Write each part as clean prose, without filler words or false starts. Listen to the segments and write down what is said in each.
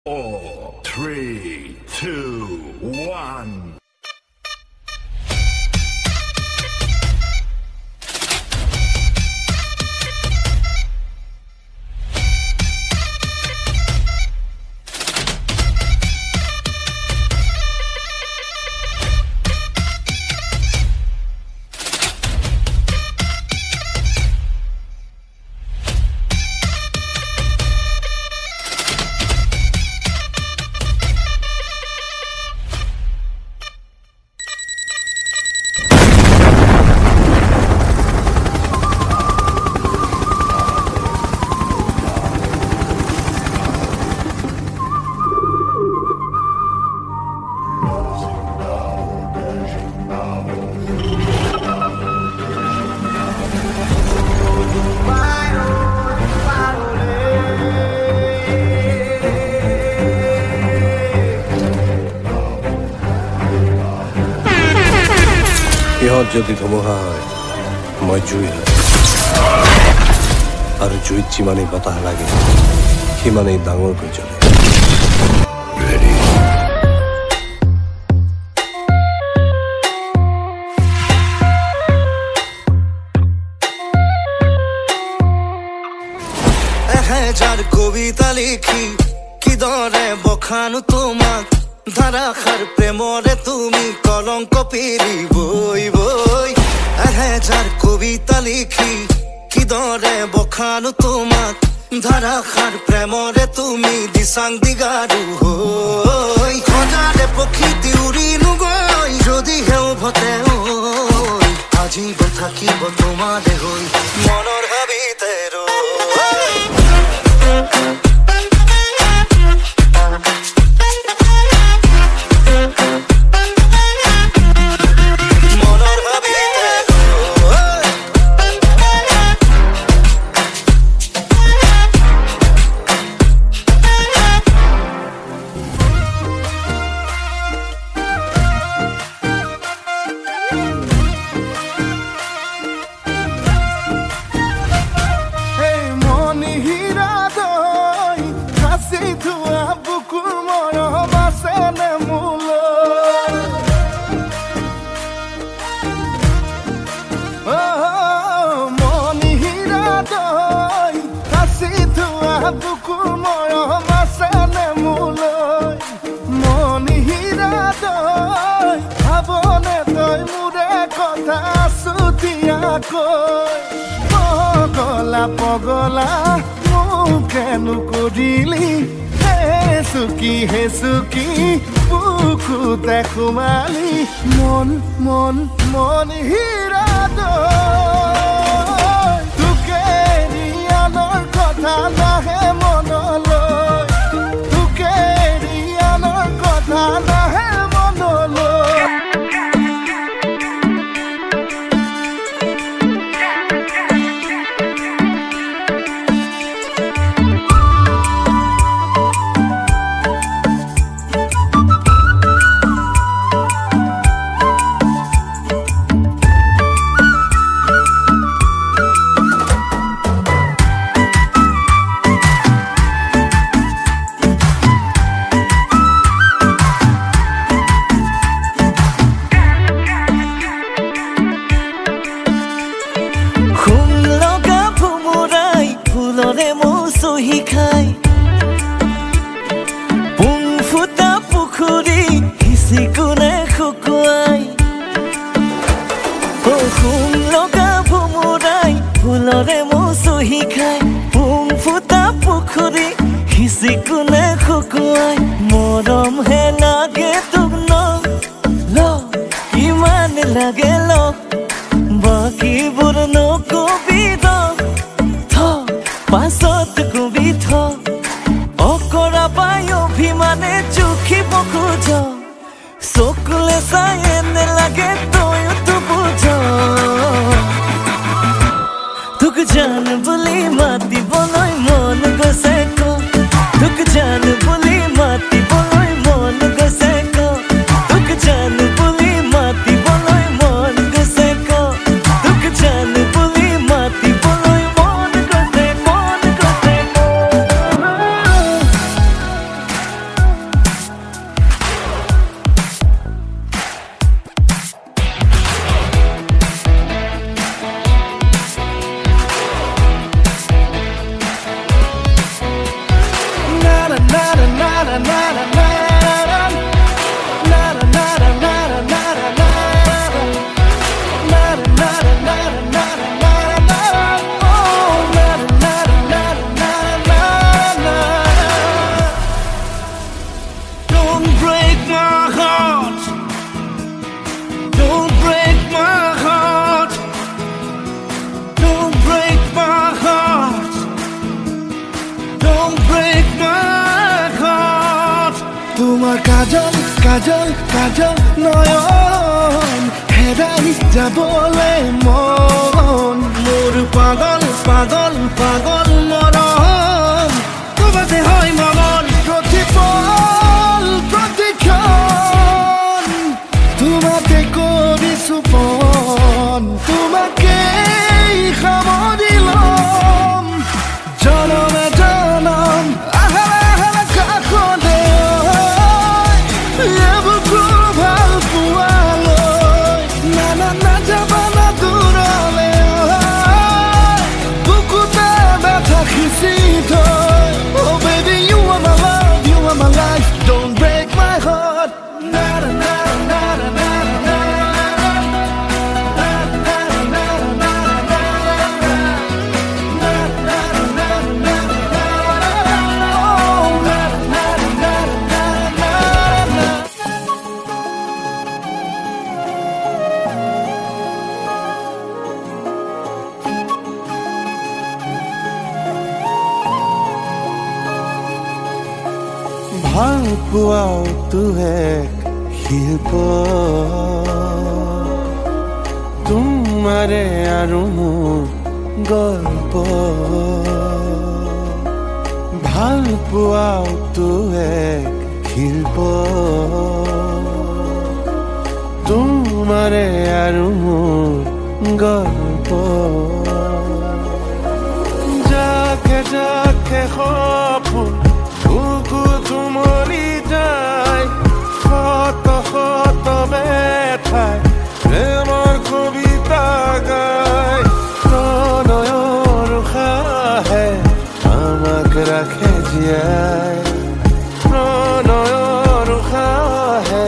4, 3, 2, 1. ইহঁত যদি ধুমুহা হয় মই জুই হয় আৰু জুইত যিমানেই বতাহ লাগে সিমানেই ডাঙৰকৈ জ্বলে ৰেডি এহেজাৰ কবিতা লিখি কিদৰে বখানো তোমাক ধাৰাসাৰ প্ৰেমৰে তুমি কলংক পিৰি বৈ বৈ এহেজাৰ কবিতা লিখি কিদৰে বখানো তোমাক ধাৰাসাৰ প্ৰেমৰে তুমি দিচাং দিগাৰু হৈ খজাৰে প্ৰকৃতি উৰিনো গৈ যদিহে উভতে আজিব থাকিব তোমাৰে হৈ মনৰ হাবিতে ৰৈ পগলা পগলা মুখেনো কৰিলি হে সুকি বুকুতে সোমালি মন মন মন হীৰা তোকে ৰিয়ানৰ কথা নাহে মনলৈ তোকে ৰিয়ানৰ কথা নাহে মনলৈ মৰম হে লাগে তোক ন ইমান লাগে ল বাকীবোৰ নকবি পাছত কবি অকৰা পাই অভিমানে জুখিব খোজ চকুলে চাই এনে লাগে তয়ো তো বুঝ তোক জান বুলি মাতিবলৈ মন গৈছে তোক জান বুলি মাতিবলৈ মন গৈছে তোক জান বুলি মাতিবলৈ মন গৈছে তোক জান বুলি মাতিবলৈ মন গৈছে তোমার কাজল কাজল কাজল নয়ন হেরাই যাবলে মন মোর পাগল পাগল পাগল মরণ তোমাতে হয় মগন প্রতিপল প্রতিক্ষণ তোমাতে করি সুপন তোমাকেই খবর দিলাম জনমে জনম Oh baby, you are my love, you are my life. Don't break my heart. Na na na na na na na ভাল পোৱাও তুহে শিল্প তোমাৰে আৰু মোৰ গল্প ভাল পোৱাও তুহে শিল্প তোমাৰে আৰু মোৰ গল্প যাকে যাকে সপোন তুমলি যায় শত শত ব্যথায় প্ৰেমৰ কবিতা গায় প্ৰণয়ৰ উশাহে আমাক ৰাখে জীয়াই প্ৰণয়ৰ উশাহে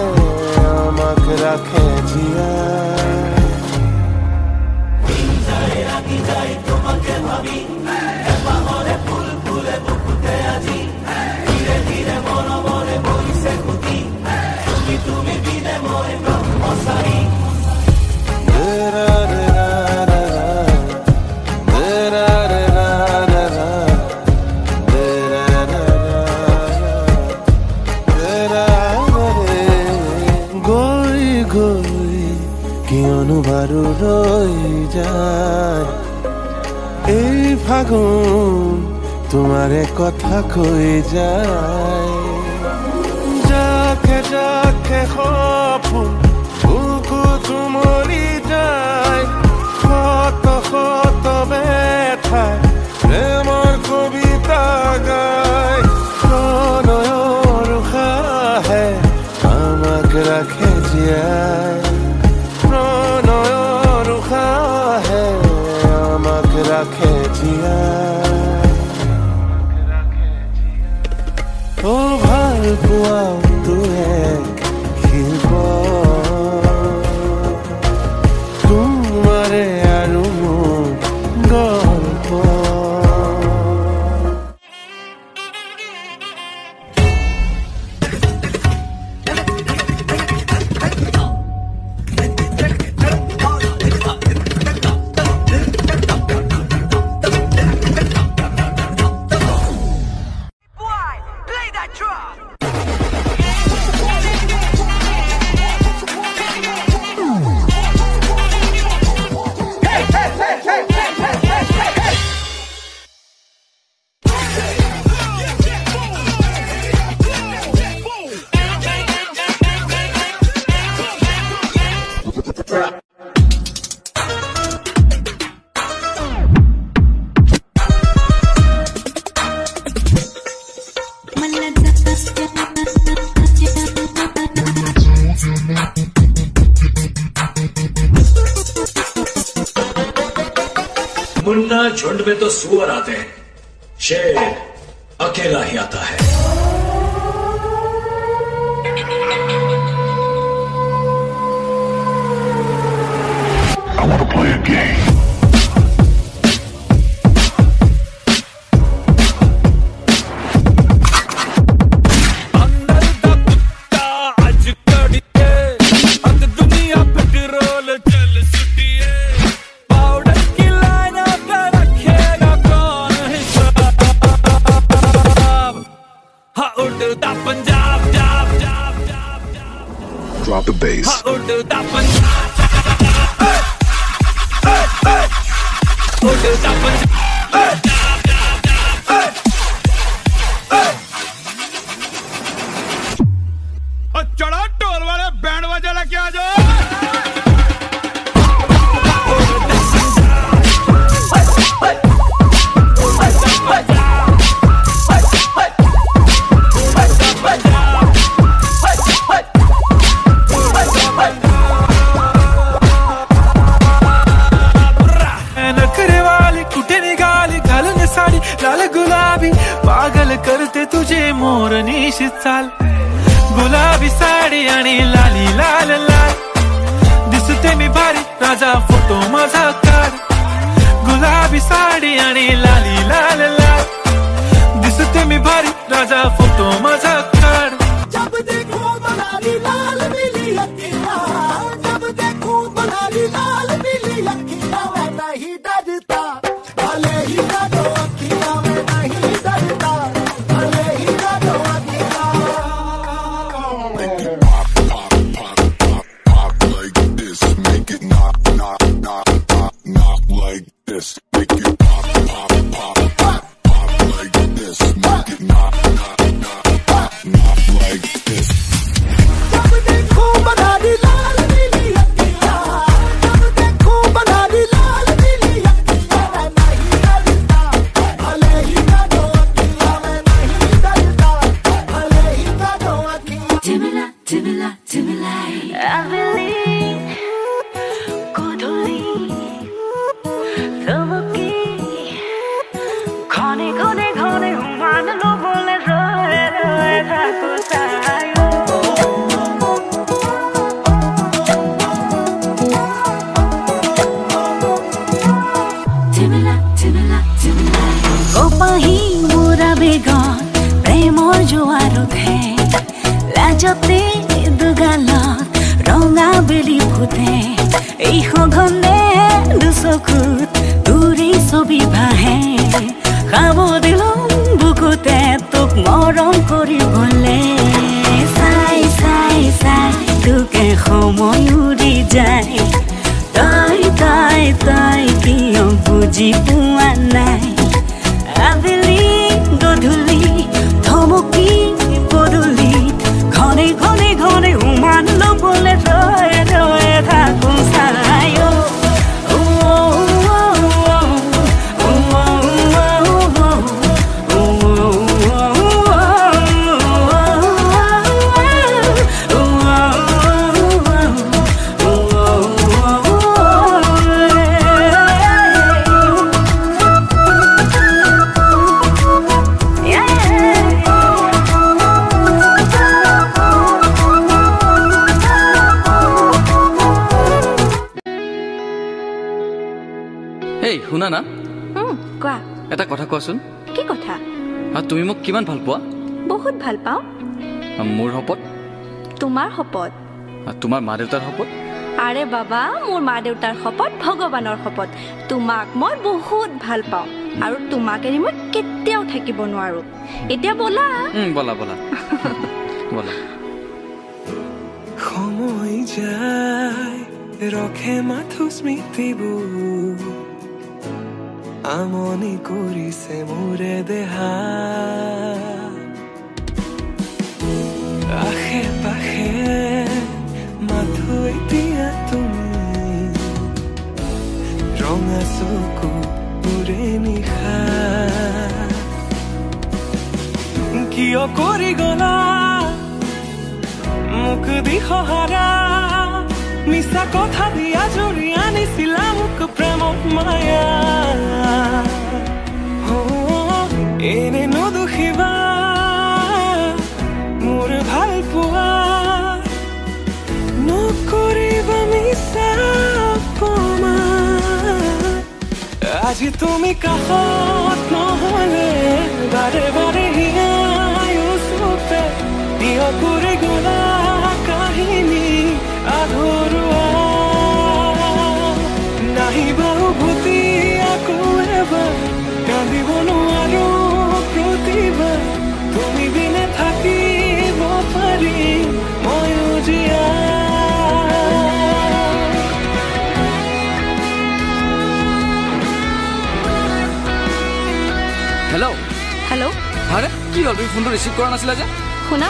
আমাক ৰাখে জীয়াই তোমাকে ভাবি এপাহৰে ফুল ফুলে বুকুতে আজি তুমি বিনে মই ব্ৰহ্মচাৰী গৈ গৈ কিয়নো বাৰু ৰৈ যায় এই ফাগুন তোমাৰে কথা কৈ যায় যাকে যাকে সপোন বুকু তুমলি যায় শত শত ব্যথায় প্ৰেমৰ কবিতা গায় প্ৰণয়ৰ উশাহে আমাক ৰাখে জীয়াই প্ৰণয়ৰ উশাহে আমাক ৰাখে জীয়াই ও ভাল পোৱাও তুহে শিল্প তোমাৰে আৰু মোৰ গল্প मुन्ना झुंड में तो सुअर आते हैं, शेर अकेला ही आता है। I want to play a game. drop the bass. चढ़ा टोल वाले बैंड बजा लेके आ जाओ। लाल गुलाबी पागल करते तुझे मोरनी चाल गुलाबी साडी आणि लाली लाल लाल दिसते मी भारी राजा फोटो माझा काढ गुलाबी साडी आणि लाली लाल लाल दिसते मी भारी राजा फोटो माझा काढ जब देखो बनाली लाल पीली अखियां जब देखो बनाली लाल पीली अखियां मैं नहीं डरता भले ही डरो अखियां मैं नहीं डरता भले ही डरो अखियां Pop like this, make it knock like this, make it pop like this, make it knock like this. जब देखो बनाली लाल पीली अखियां जब देखो बनाली लाल पीली अखियां मैं नहीं डरता भले ही डरो अखियां मैं नहीं डरता भले ही डरो अखियां Timila, Timila, Timila. I believe Kodoli Loboki Khone khone khone human lo bole roe roe thaku sayo Timila, Timila, Timila. Opahi mura begon premor joaro the লাজতে দুগালত ৰঙা বেলি ফুটে এই সঘনে দুচকুত তোৰে ছবি ভাহে খাব দিলম বুকুতে তোক মৰম কৰিবলে চাই চাই চাই তোকে সময় উৰি যায় তই তই তই কিয় বুজি পোৱা নাই আবেলি গধূলি ধমকি পদূলি ঘনে ঘনে ঘনে উমান লবলে ৰয়ে ৰয়ে থাকো চায়ো শুনা না কোৱা এটা কথা কোৱাচোন কি কথা তুমি মোক কিমান ভাল পোৱা বহুত ভাল পাওঁ মোৰ শপত তোমাৰ শপত তোমাৰ মা দেউতাৰ শপত আৰে বাবা মোৰ মা দেউতাৰ শপত ভগৱানৰ শপত তোমাক মই বহুত ভাল পাওঁ আৰু তোমাক এৰি মই কেতিয়াও থাকিব নোৱাৰো এতিয়া বলা বলা বলা বলা সময় যায় ৰখে মাথো স্মৃতিবোৰ আমনি কৰিছে মোৰে দেহা আশে পাশে মাথো এতিয়া তুমি ৰঙা চকু মোৰে নিশা কিয় কৰি গলা মোক দিশহাৰা মিছা কথা দিয়া জৰি আনিছিলা মোক প্ৰেমত মায়া এনে নদুখিবা মোৰ ভাল পোৱা নকৰিবা মিছা অপমান আজি তুমি কাষত নহলে বাৰে বাৰে হিয়াই ওচৰতে কিয় কৰি গলা কাহিনী আধৰুৱা নাহিবা উভতি আকৌ এবাৰ কান্দিব নোৱাৰো প্ৰতিবাৰ তুমি বিনে থাকিব পাৰি ময়ো জীয়া হ'ল তুমি ফোনটো ৰিচিভ কৰা নাছিলা যে? শুনা,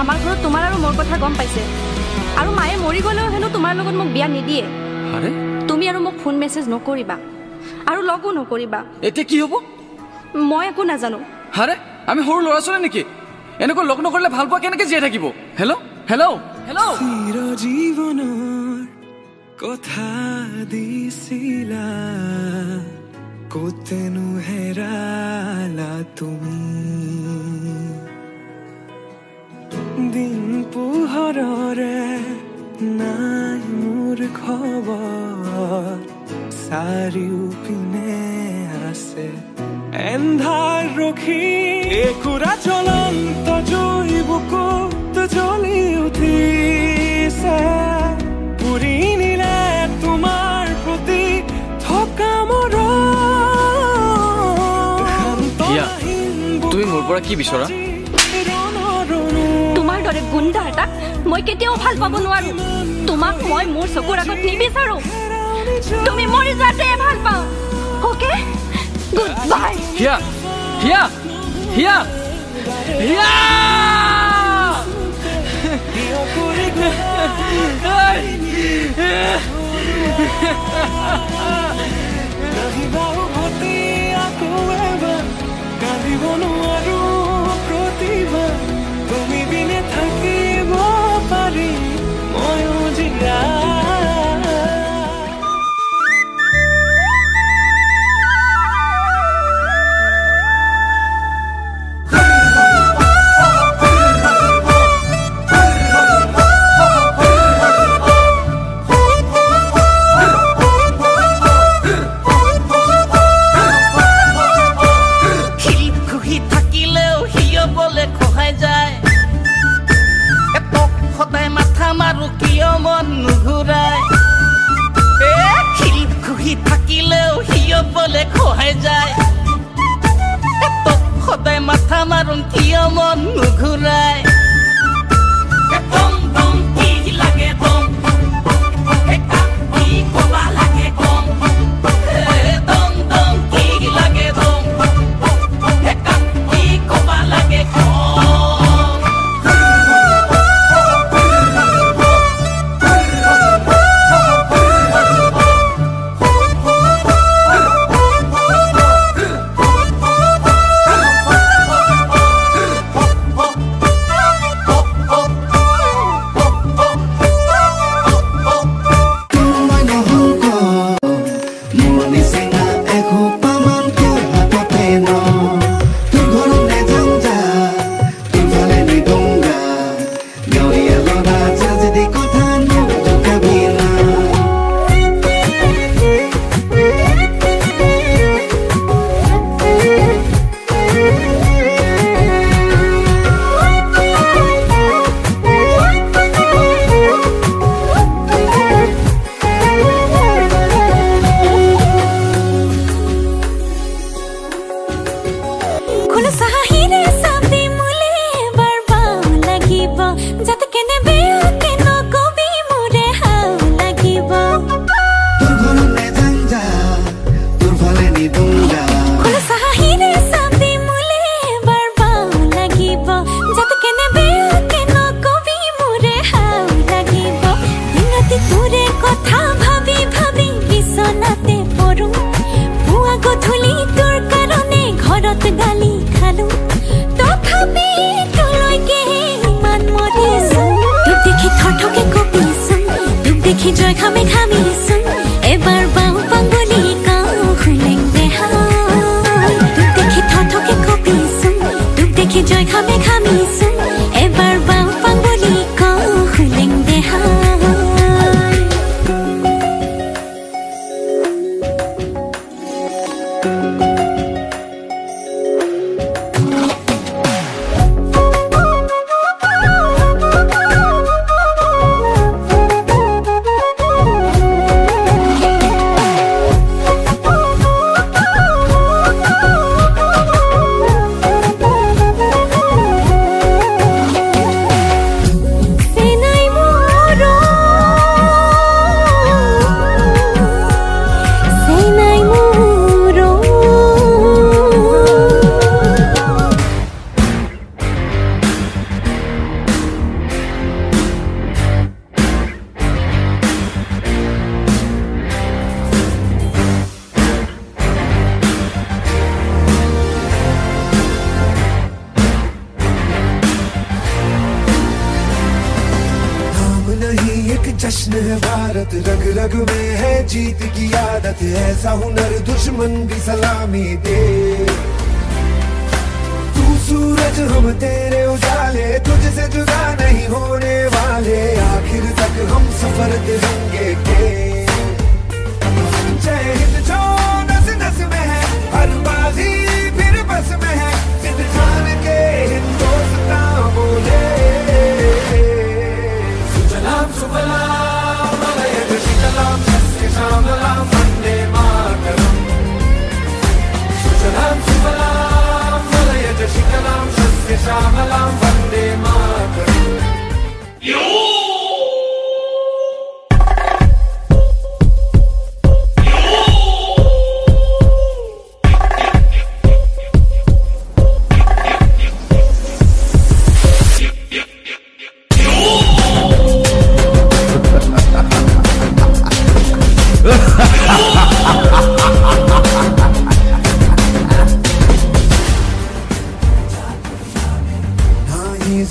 আমাৰ ঘৰত তোমাৰ আৰু মোৰ কথা গম পাইছে, আৰু মায়ে মৰি গ'লেও হেনো তোমাৰ লগত মোক বিয়া নিদিয়ে। আৰে তুমি আৰু মোক ফোন মেছেজ নকৰিবা আৰু লগো নকৰিবা। এতিয়া কি হ'ব? মই একো নাজানো। আৰে আমি সৰু ল'ৰা ছোৱালী নেকি? এনেকৈ লগ নকৰিলে ভাল পোৱা কেনেকৈ জীয়াই থাকিব? Hello' hello' hello'. চিৰ জীৱনৰ কথা দিছিলা, ক'তেনো হেৰালা তুমি? দিন পোহৰৰে নাই মোৰ খবৰ, চাৰিওপিনে আছে এন্ধাৰ ৰখি, একুৰা জ্বলন্ত জুই বুকুত জ্বলি উঠিছে, পুৰি নিলে তোমাৰ প্ৰতি থকা তুমি মোৰ পৰা কি বিচৰা? তোমাৰ দৰে গুণ্ডা এটাক মই কেতিয়াও ভাল পাব নোৱাৰো। তোমাক মই মোৰ চকুৰ আগত নিবিচাৰো। তুমি মৰি যোৱাতে ভাল পাওঁ। Okay, good bye. হিয়া হিয়া হিয়া হিয়া কাঁদিব নোৱাৰো প্ৰতিভা, তুমি বিনে থাকিব পাৰি ময়ো জীয়া। সদায় মাথা মাৰুং কিয় মন নুঘূৰাই? লাগে দম কি কবা লাগে দম দম দম কি লাগে দম কি কবা লাগে জয় খামে খামিছোন এবাৰ বাউ পাঙ্গলি কাও খুলেং দেহাই দেখি থথকে কপিছোন তোক দেখি জয় খামে খামিছোন এবাৰ বাউ পাঙ্গলি কাও খুলেং দেহাই जश्न है भारत, रग रग में है जीत की आदत, ऐसा हुनर दुश्मन भी सलामी दे। तू सूरज हम तेरे उजाले, तुझसे जुदा नहीं होने वाले, आखिर तक हम सफर तिरंगे के। जय हिंद जो नस नस में है, हर बाजी फिर बस में है, जिद ठान के हिंदुस्तान बोले। सुजलाम सुफलाम मलयज शीतलाम सस्य श्यामलाम वंदे मातरम। सुजलाम सुफलाम मलयज शीतलाम सस्य श्यामलाम वंदे मातरम।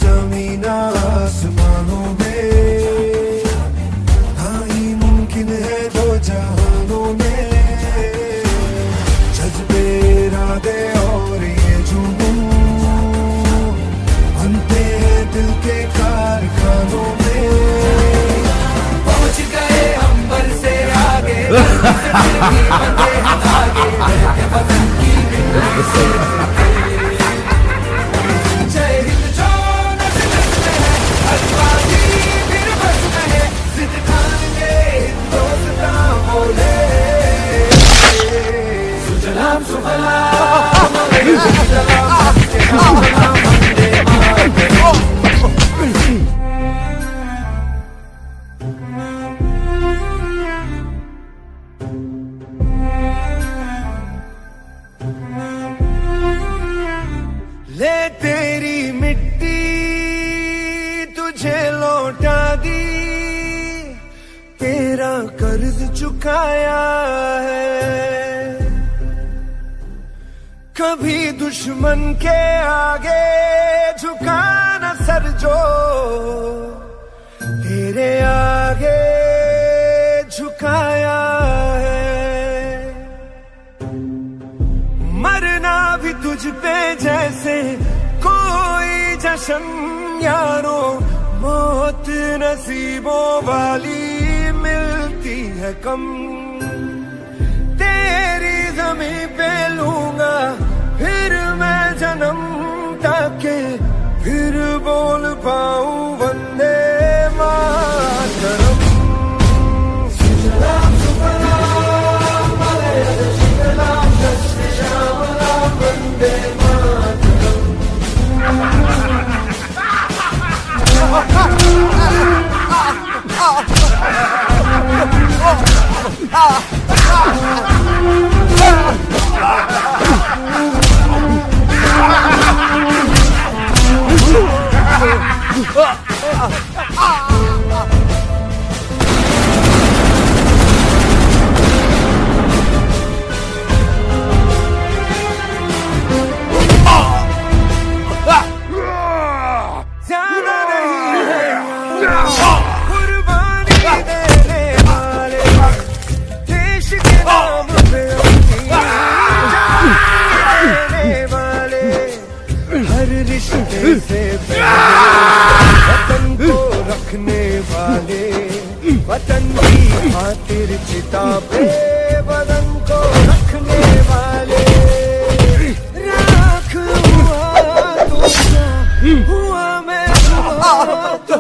ज़मीन आसमानों में, हाँ ही मुमकिन है दो जहानों में, जज्बे इरादे और ये जुनून बनते हैं दिल के कारखानों में। पहुंच गए अंबर से आगे, बंधे हैं धागे, रहते वतन की मिट्टी से। सुजलाम सुफलाम मलयज शीतलाम सस्य श्यामलाम वंदे मातरम। ले तेरी मिट्टी तुझे लौटा दी, तेरा कर्ज चुकाया है। कभी दुश्मन के आगे झुका न सर जो, तेरे आगे झुकाया है। मरना भी तुझ पे जैसे कोई जश्न यारो, मौत नसीबों वाली मिलती है कम। तेरी ज़मीं पे लूंगा फिर मैं जन्म, ताकि फिर बोल पाऊं वंदे मातरम। सुजलाम सुफलाम मलयज शीतलाम सस्य श्यामलाम वंदे मातरम। वतन को रखने वाले, वतन की खातिर चिता पे वतन को रखने वाले। राख हुआ तो हुआ मैं हुआ तो,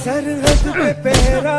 सरहद पे पहरा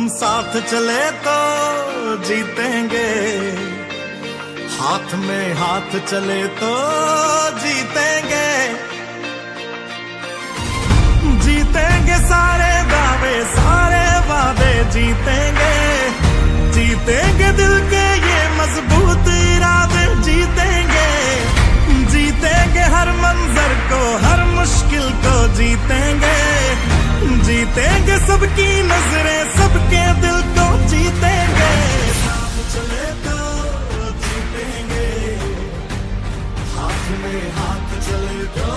हम साथ चले तो जीतेंगे, हाथ में हाथ चले तो जीतेंगे, जीतेंगे सारे दावे सारे वादे जीतेंगे, जीतेंगे दिल के ये मजबूत इरादे जीतेंगे, जीतेंगे हर मंजर को हर मुश्किल को जीतेंगे, जीतेंगे सबकी नजरें सबके दिल को जीतेंगे, साथ चले तो जीतेंगे, हाथ में हाथ चले तो